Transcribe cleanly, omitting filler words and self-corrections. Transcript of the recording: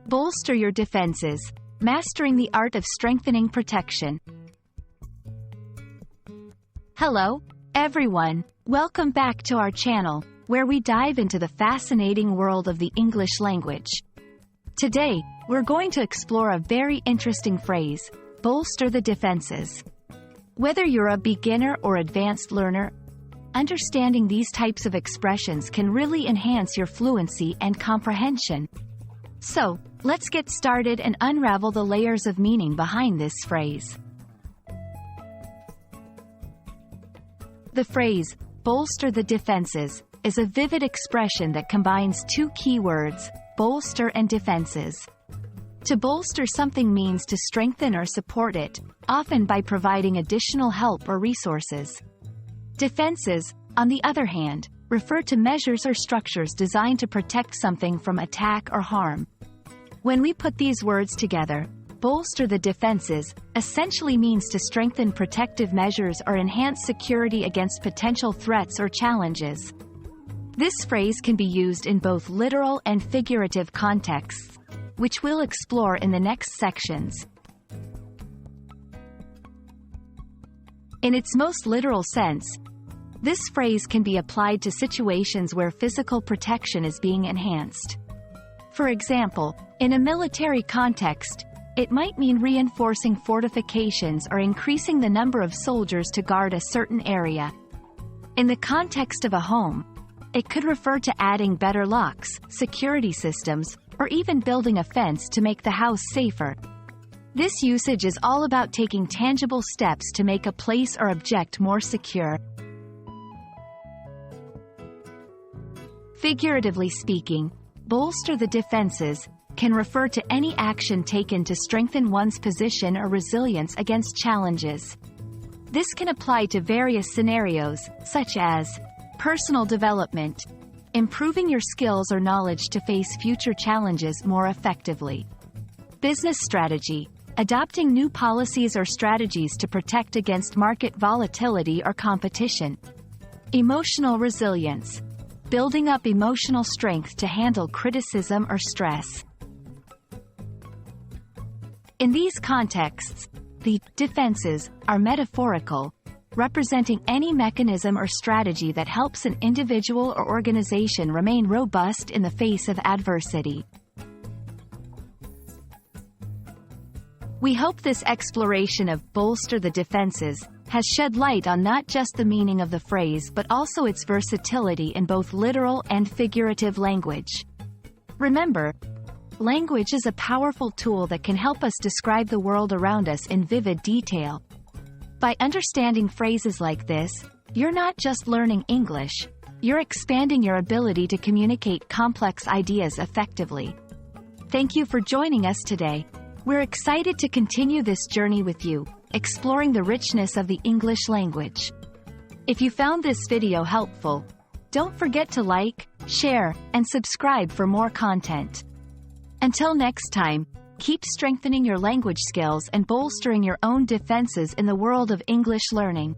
Bolster your defenses. Mastering the art of strengthening protection. Hello, everyone. Welcome back to our channel, where we dive into the fascinating world of the English language. Today, we're going to explore a very interesting phrase, bolster the defenses. Whether you're a beginner or advanced learner, understanding these types of expressions can really enhance your fluency and comprehension. So, let's get started and unravel the layers of meaning behind this phrase. The phrase, bolster the defenses, is a vivid expression that combines two key words, bolster and defenses. To bolster something means to strengthen or support it, often by providing additional help or resources. Defenses, on the other hand, refer to measures or structures designed to protect something from attack or harm. When we put these words together, bolster the defenses essentially means to strengthen protective measures or enhance security against potential threats or challenges. This phrase can be used in both literal and figurative contexts, which we'll explore in the next sections. In its most literal sense, this phrase can be applied to situations where physical protection is being enhanced. For example, in a military context, it might mean reinforcing fortifications or increasing the number of soldiers to guard a certain area. In the context of a home, it could refer to adding better locks, security systems, or even building a fence to make the house safer. This usage is all about taking tangible steps to make a place or object more secure. Figuratively speaking, bolster the defenses can refer to any action taken to strengthen one's position or resilience against challenges. This can apply to various scenarios, such as personal development, improving your skills or knowledge to face future challenges more effectively. Business strategy, adopting new policies or strategies to protect against market volatility or competition. Emotional resilience, building up emotional strength to handle criticism or stress. In these contexts, the defenses are metaphorical, representing any mechanism or strategy that helps an individual or organization remain robust in the face of adversity. We hope this exploration of bolster the defenses has shed light on not just the meaning of the phrase but also its versatility in both literal and figurative language. Remember, language is a powerful tool that can help us describe the world around us in vivid detail. By understanding phrases like this, you're not just learning English, you're expanding your ability to communicate complex ideas effectively. Thank you for joining us today. We're excited to continue this journey with you, exploring the richness of the English language. If you found this video helpful, don't forget to like, share, and subscribe for more content. Until next time, keep strengthening your language skills and bolstering your own defenses in the world of English learning.